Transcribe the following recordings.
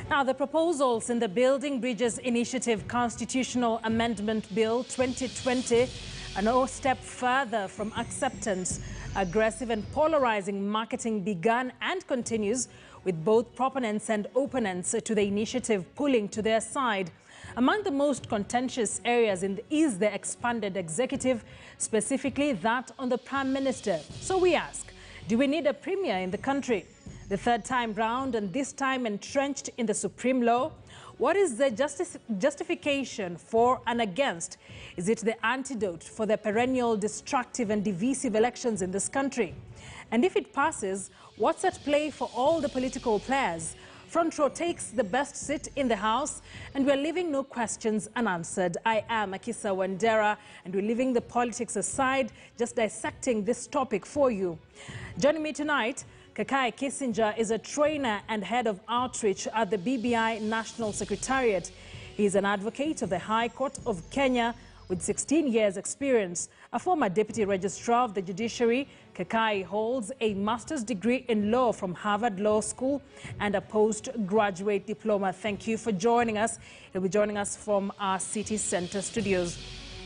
Now, the proposals in the Building Bridges Initiative Constitutional Amendment Bill 2020 are no step further from acceptance. Aggressive and polarizing marketing began and continues, with both proponents and opponents to the initiative pulling to their side. Among the most contentious areas is the expanded executive, specifically that on the Prime Minister. So we ask, do we need a premier in the country? The third time round, and this time entrenched in the supreme law. What is the justification for and against? Is it the antidote for the perennial destructive and divisive elections in this country? And if it passes, what's at play for all the political players? Front Row takes the best seat in the House, and we're leaving no questions unanswered. I am Akisa Wandera, and we're leaving the politics aside, just dissecting this topic for you. Joining me tonight, Kakai Kissinger is a trainer and head of outreach at the BBI National Secretariat. He is an advocate of the High Court of Kenya with 16 years' experience. A former deputy registrar of the judiciary, Kakai holds a master's degree in law from Harvard Law School and a postgraduate diploma. Thank you for joining us. He'll be joining us from our city center studios.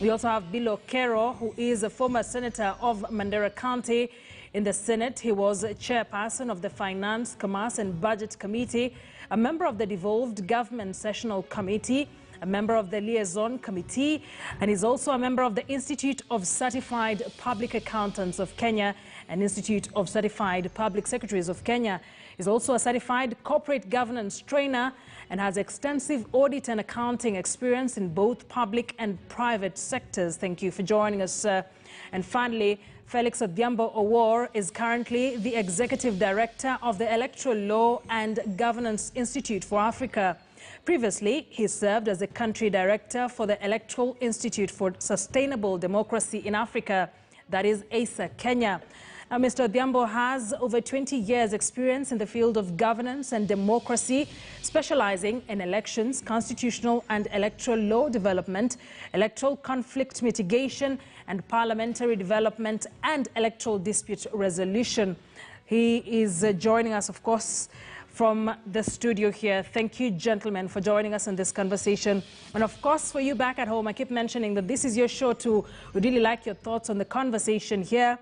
We also have Bill Okero, who is a former senator of Mandera County. In the Senate, he was chairperson of the Finance, Commerce and Budget Committee, a member of the Devolved Government Sessional Committee, a member of the Liaison Committee, and is also a member of the Institute of Certified Public Accountants of Kenya and Institute of Certified Public Secretaries of Kenya. He's also a certified corporate governance trainer and has extensive audit and accounting experience in both public and private sectors. Thank you for joining us, sir. And finally, Felix Odhiambo Owor is currently the Executive Director of the Electoral Law and Governance Institute for Africa. Previously, he served as the Country Director for the Electoral Institute for Sustainable Democracy in Africa, that is ASA Kenya. Now, Mr. Odhiambo has over 20 years' experience in the field of governance and democracy, specializing in elections, constitutional and electoral law development, electoral conflict mitigation, and parliamentary development and electoral dispute resolution. He is joining us, of course, from the studio here. Thank you, gentlemen, for joining us in this conversation. And of course, for you back at home, I keep mentioning that this is your show too. We'd really like your thoughts on the conversation here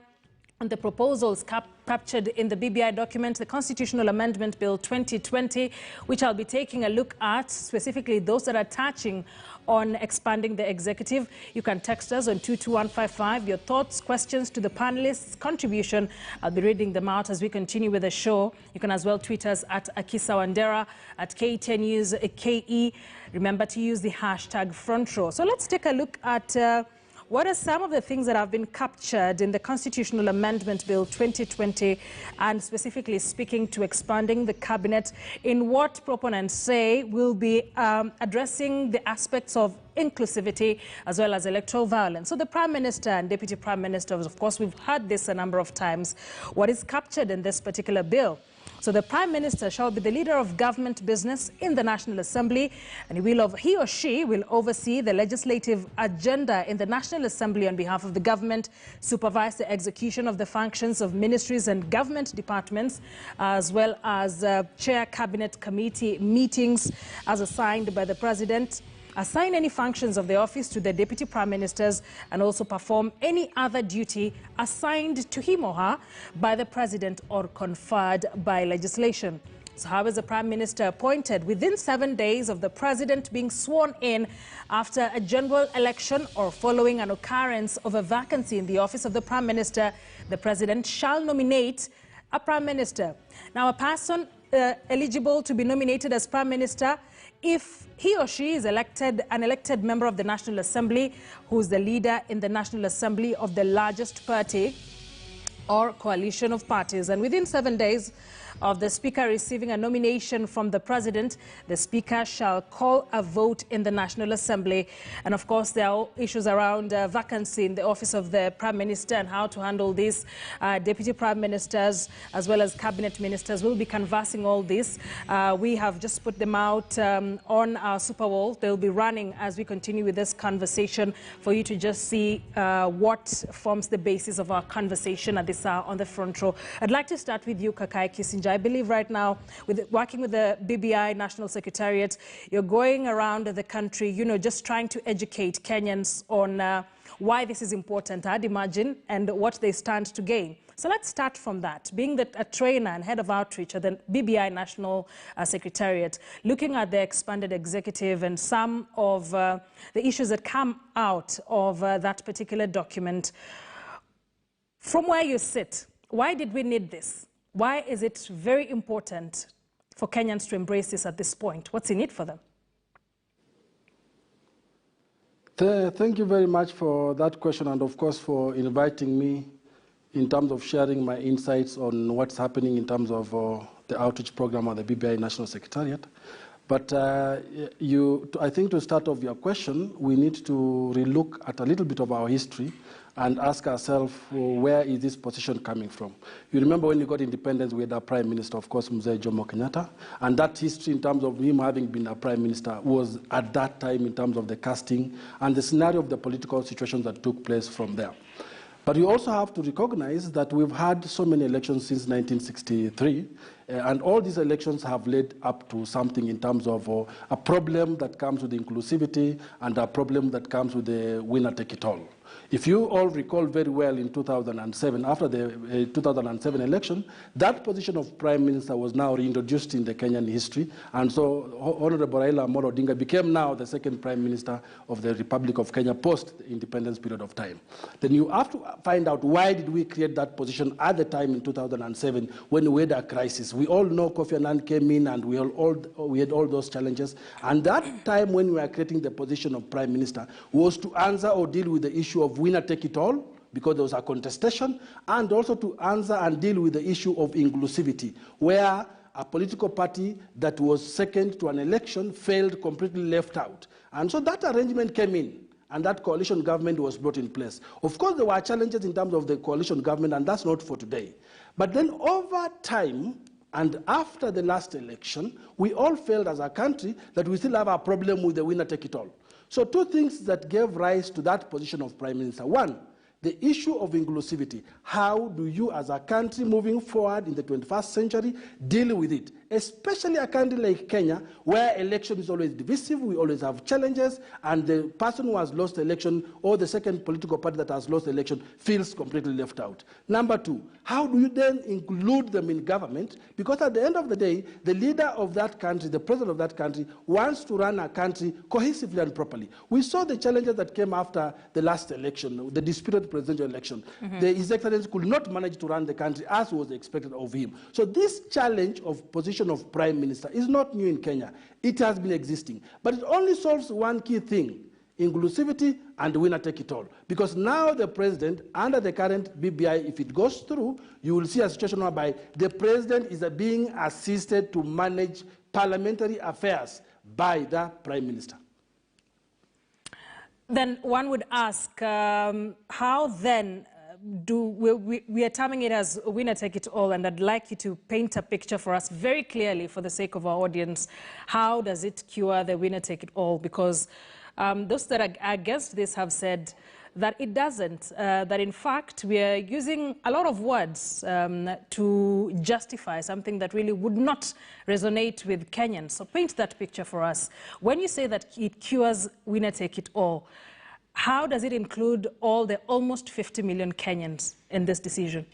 on the proposals captured in the BBI document, the Constitutional Amendment Bill 2020, which I'll be taking a look at, specifically those that are touching on expanding the executive. You can text us on 22155, your thoughts, questions to the panelists, contribution. I'll be reading them out as we continue with the show. You can as well tweet us at Akisa Wandera, at K10 News KE. Remember to use the hashtag FrontRow. So let's take a look at what are some of the things that have been captured in the Constitutional Amendment Bill 2020, and specifically speaking to expanding the cabinet in what proponents say will be addressing the aspects of inclusivity as well as electoral violence. So the Prime Minister and Deputy Prime Minister, of course, we've heard this a number of times. What is captured in this particular bill? So the Prime Minister shall be the leader of government business in the National Assembly, and he or she will oversee the legislative agenda in the National Assembly on behalf of the government, supervise the execution of the functions of ministries and government departments, as well as chair cabinet committee meetings as assigned by the President, assign any functions of the office to the Deputy Prime Ministers, and also perform any other duty assigned to him or her by the President or conferred by legislation. So how is the Prime Minister appointed? Within 7 days of the President being sworn in after a general election or following an occurrence of a vacancy in the office of the Prime Minister, the President shall nominate a Prime Minister. Now, a person eligible to be nominated as Prime Minister, if he or she is an elected member of the National Assembly, who is the leader in the National Assembly of the largest party or coalition of parties. And within 7 days of the Speaker receiving a nomination from the President, the Speaker shall call a vote in the National Assembly. And of course, there are issues around vacancy in the office of the Prime Minister and how to handle this. Deputy Prime Ministers as well as Cabinet Ministers will be canvassing all this. We have just put them out on our Super Wall. They'll be running as we continue with this conversation for you to just see what forms the basis of our conversation at this hour on the Front Row. I'd like to start with you, Kakai Kissinger. I believe right now, working with the BBI National Secretariat, you're going around the country, you know, just trying to educate Kenyans on why this is important, I'd imagine, and what they stand to gain. So let's start from that. Being a trainer and head of outreach at the BBI National Secretariat, looking at the expanded executive and some of the issues that come out of that particular document. From where you sit, why did we need this? Why is it very important for Kenyans to embrace this at this point? What's in it for them? Thank you very much for that question, and of course for inviting me in terms of sharing my insights on what's happening in terms of the outreach program of the BBI National Secretariat. But I think to start off your question, we need to relook at a little bit of our history and ask ourselves, where is this position coming from? You remember when we got independence, we had our Prime Minister, of course, Mzee Jomo Kenyatta, and that history in terms of him having been a Prime Minister was at that time in terms of the casting and the scenario of the political situations that took place from there. But you also have to recognize that we've had so many elections since 1963, and all these elections have led up to something in terms of a problem that comes with inclusivity and a problem that comes with the winner-take-it-all. If you all recall very well in 2007, after the 2007 election, that position of Prime Minister was now reintroduced in the Kenyan history, and so Honorable Raila Amolo Odinga became now the second Prime Minister of the Republic of Kenya post the independence period of time. Then you have to find out, why did we create that position at the time in 2007 when we had a crisis? We all know Kofi Annan came in and we had all those challenges, and that time when we were creating the position of Prime Minister was to answer or deal with the issue of winner take it all, because there was a contestation, and also to answer and deal with the issue of inclusivity, where a political party that was second to an election failed, completely left out. And so that arrangement came in, and that coalition government was brought in place. Of course, there were challenges in terms of the coalition government, and that's not for today. But then over time, and after the last election, we all felt as a country that we still have a problem with the winner take it all. So two things that gave rise to that position of Prime Minister. One, the issue of inclusivity. How do you as a country moving forward in the 21st century deal with it? Especially a country like Kenya, where election is always divisive, we always have challenges, and the person who has lost the election or the second political party that has lost the election feels completely left out. Number two, how do you then include them in government? Because at the end of the day, the leader of that country, the president of that country, wants to run a country cohesively and properly. We saw the challenges that came after the last election, the disputed presidential election. His Excellency could not manage to run the country as was expected of him. So this challenge of position of Prime Minister is not new in Kenya. It has been existing. But it only solves one key thing: inclusivity and winner take it all. Because now the president, under the current BBI, if it goes through, you will see a situation whereby the president is being assisted to manage parliamentary affairs by the Prime Minister. Then one would ask, how then we are terming it as winner take it all, and I'd like you to paint a picture for us very clearly for the sake of our audience. How does it cure the winner take it all? Because those that are against this have said that it doesn't, that in fact we are using a lot of words to justify something that really would not resonate with Kenyans. So paint that picture for us. When you say that it cures winner take it all, how does it include all the almost 50 million Kenyans in this decision?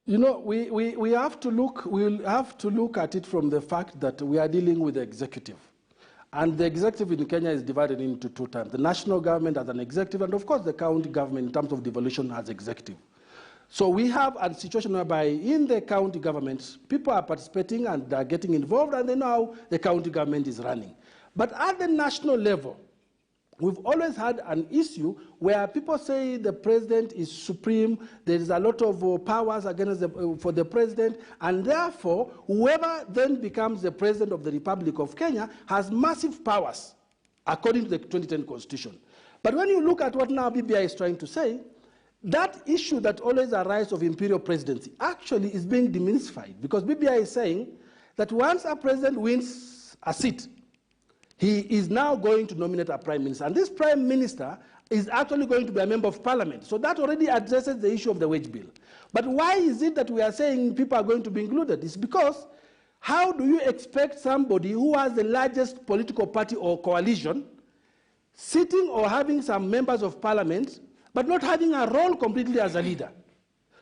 You know, we have to look at it from the fact that we are dealing with the executive. And the executive in Kenya is divided into two terms. The national government as an executive, and of course the county government in terms of devolution as executive. So we have a situation whereby in the county government, people are participating and are getting involved, and then now the county government is running. But at the national level, we've always had an issue where people say the president is supreme, there is a lot of powers against for the president, and therefore, whoever then becomes the president of the Republic of Kenya has massive powers, according to the 2010 Constitution. But when you look at what now BBI is trying to say, that issue that always arises of imperial presidency actually is being demystified, because BBI is saying that once a president wins a seat, he is now going to nominate a prime minister. And this prime minister, is actually going to be a member of parliament. So that already addresses the issue of the wage bill. But why is it that we are saying people are going to be included? It's because how do you expect somebody who has the largest political party or coalition sitting or having some members of parliament, but not having a role completely as a leader?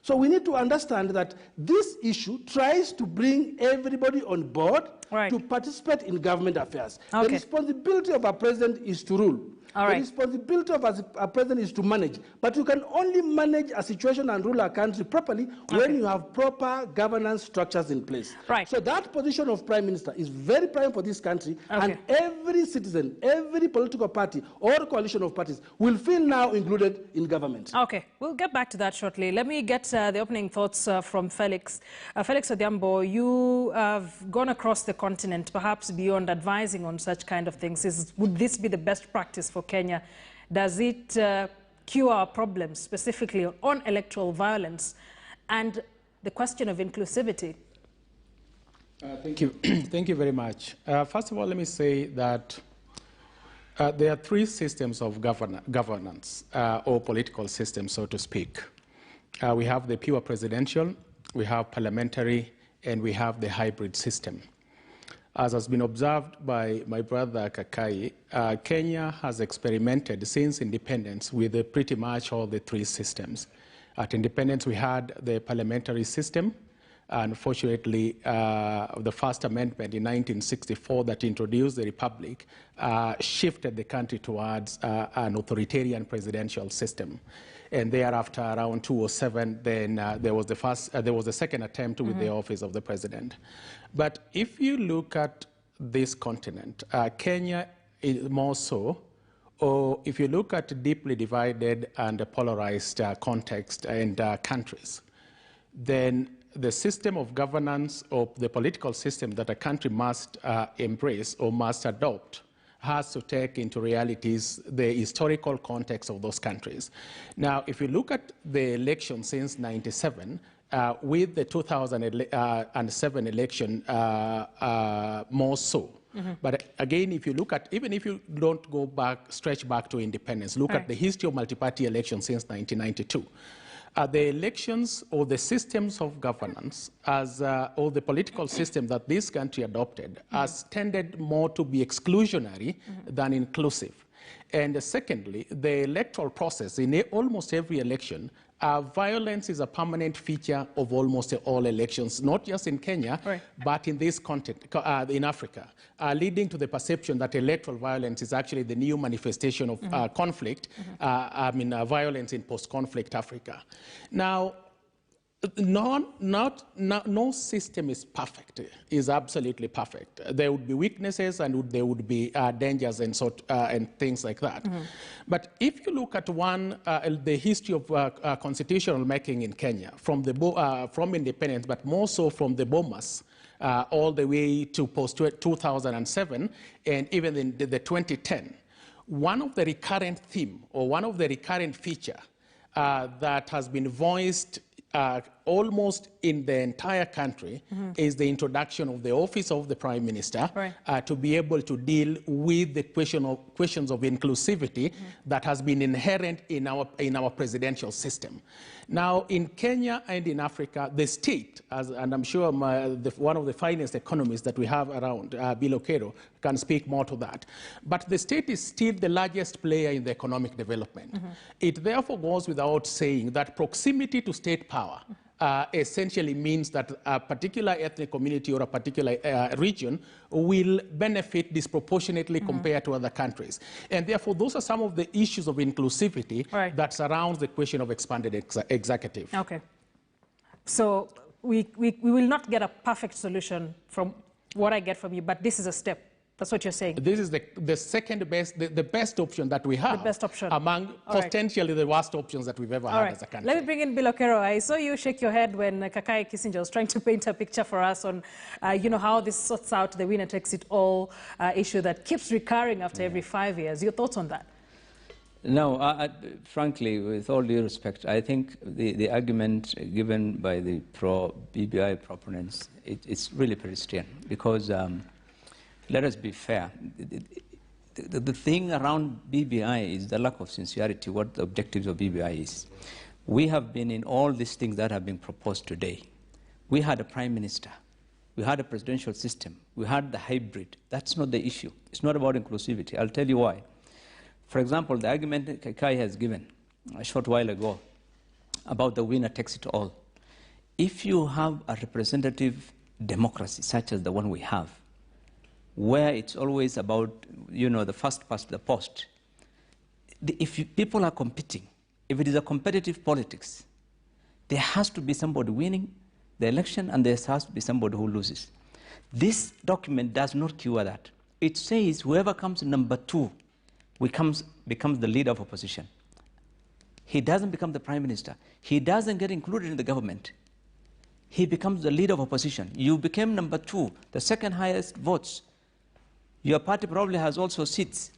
So we need to understand that this issue tries to bring everybody on board to participate in government affairs. The responsibility of a president is to rule. The responsibility of a president is to manage. But you can only manage a situation and rule a country properly when you have proper governance structures in place. So that position of prime minister is very prime for this country, and every citizen, every political party or coalition of parties will feel now included in government. Okay, we'll get back to that shortly. Let me get the opening thoughts from Felix. Felix Odhiambo, you have gone across the continent, perhaps beyond advising on such kind of things. Would this be the best practice for Kenya? Does it cure our problems, specifically on electoral violence and the question of inclusivity? Thank you. Thank you very much. First of all, let me say that there are three systems of governance, or political systems, so to speak. We have the pure presidential, we have parliamentary, and we have the hybrid system. As has been observed by my brother Kakai, Kenya has experimented since independence with pretty much all the three systems. At independence, we had the parliamentary system. Unfortunately, the first amendment in 1964 that introduced the republic shifted the country towards an authoritarian presidential system. And thereafter, around 2007, then there was the second attempt with the office of the president. But if you look at this continent, Kenya is more so, or if you look at deeply divided and polarized context and countries, then the system of governance or the political system that a country must embrace or must adopt has to take into realities the historical context of those countries. Now, if you look at the election since '97, with the 2007 election more so. But again, if you look at, even if you don't go back, stretch back to independence, look at the history of multi-party elections since 1992. The elections or the systems of governance or the political system that this country adopted has tended more to be exclusionary than inclusive. And secondly, the electoral process in almost every election, violence is a permanent feature of almost all elections, not just in Kenya, but in this context, in Africa, leading to the perception that electoral violence is actually the new manifestation of conflict, violence in post-conflict Africa. Now, no system is perfect, is absolutely perfect. There would be weaknesses and there would be dangers and things like that. But if you look at the history of constitutional making in Kenya, from independence, but more so from the Bomas, all the way to post-2007, and even in the 2010, one of the recurrent theme or one of the recurrent feature that has been voiced almost in the entire country is the introduction of the office of the Prime Minister to be able to deal with the questions of inclusivity that has been inherent in our presidential system. Now, in Kenya and in Africa, the state, and I'm sure one of the finest economists that we have around, Bill Okero, can speak more to that. But the state is still the largest player in the economic development. It therefore goes without saying that proximity to state power essentially means that a particular ethnic community or a particular region will benefit disproportionately compared to other countries. And therefore, those are some of the issues of inclusivity that surrounds the question of expanded executive. Okay. So we will not get a perfect solution from what I get from you, but this is a step. That's what you're saying. This is the second best, the best option that we have. The best option. Among potentially the worst options that we've ever had as a country. Let me bring in Bill Okero. I saw you shake your head when Kakai Kissinger was trying to paint a picture for us on, how this sorts out the winner takes it all issue that keeps recurring after every 5 years. Your thoughts on that? No, frankly, with all due respect, I think the argument given by the pro-BBI proponents, it's really pedestrian because let us be fair. the thing around BBI is the lack of sincerity, what the objectives of BBI is. We have been in all these things that have been proposed today. We had a prime minister. We had a presidential system. We had the hybrid. That's not the issue. It's not about inclusivity. I'll tell you why. For example, the argument Kai has given a short while ago about the winner takes it all. If you have a representative democracy such as the one we have, where it's always about, the first past the post, if people are competing, if it is a competitive politics, there has to be somebody winning the election and there has to be somebody who loses. This document does not cure that. It says whoever comes number 2 becomes the leader of opposition. He doesn't become the prime minister. He doesn't get included in the government. He becomes the leader of opposition. You became number 2, the second highest votes. Your party probably has also seats,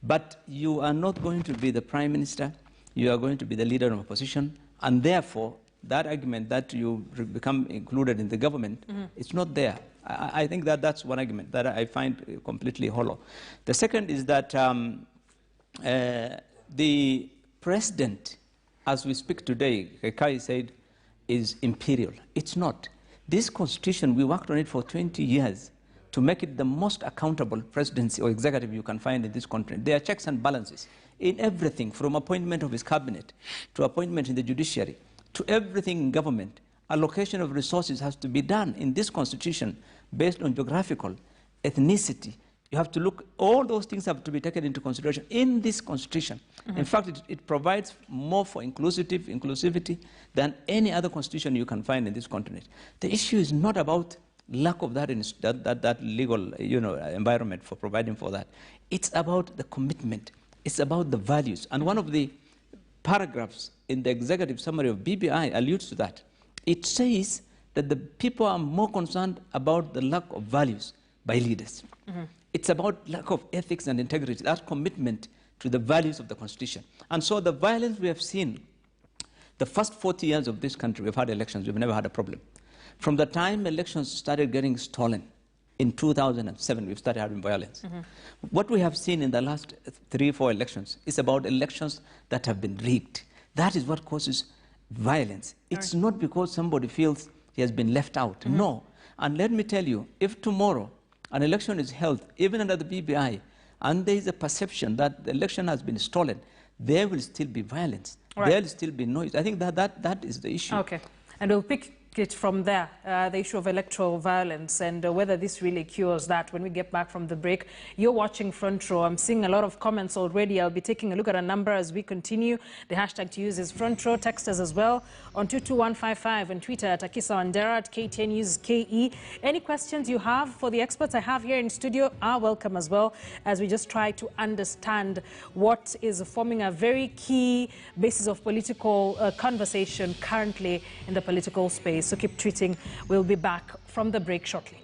but you are not going to be the prime minister. You are going to be the leader of opposition, and therefore, that argument that you become included in the government, it's not there. I think that that's one argument that I find completely hollow. The second is that the president, as we speak today, Kai said, is imperial. It's not. This constitution, we worked on it for 20 years to make it the most accountable presidency or executive you can find in this country. There are checks and balances in everything, from appointment of his cabinet to appointment in the judiciary, to everything in government. Allocation of resources has to be done in this constitution based on geographical, ethnicity. You have to look, all those things have to be taken into consideration in this constitution. In fact, it provides more for inclusivity than any other constitution you can find in this continent. The issue is not about lack of that legal environment for providing for that. It's about the commitment. It's about the values. And one of the paragraphs in the executive summary of BBI alludes to that. It says that the people are more concerned about the lack of values by leaders. It's about lack of ethics and integrity, that commitment to the values of the Constitution. And so the violence we have seen, the first 40 years of this country, we've had elections, we've never had a problem. From the time elections started getting stolen, in 2007, we've started having violence. What we have seen in the last 3 or 4 elections is about elections that have been rigged. That is what causes violence. It's not because somebody feels he has been left out. No. And let me tell you, if tomorrow an election is held, even under the BBI, and there is a perception that the election has been stolen, there will still be violence. There will still be noise. I think that is the issue. Okay. And we'll pick it from there, the issue of electoral violence and whether this really cures that when we get back from the break. You're watching Front Row. I'm seeing a lot of comments already. I'll be taking a look at a number as we continue. The hashtag to use is Front Row. Text us as well on 22155 and Twitter at Akisa Wandera, at KTN News KE. Any questions you have for the experts I have here in studio are welcome as well, as we just try to understand what is forming a very key basis of political conversation currently in the political space. So keep tweeting. We'll be back from the break shortly.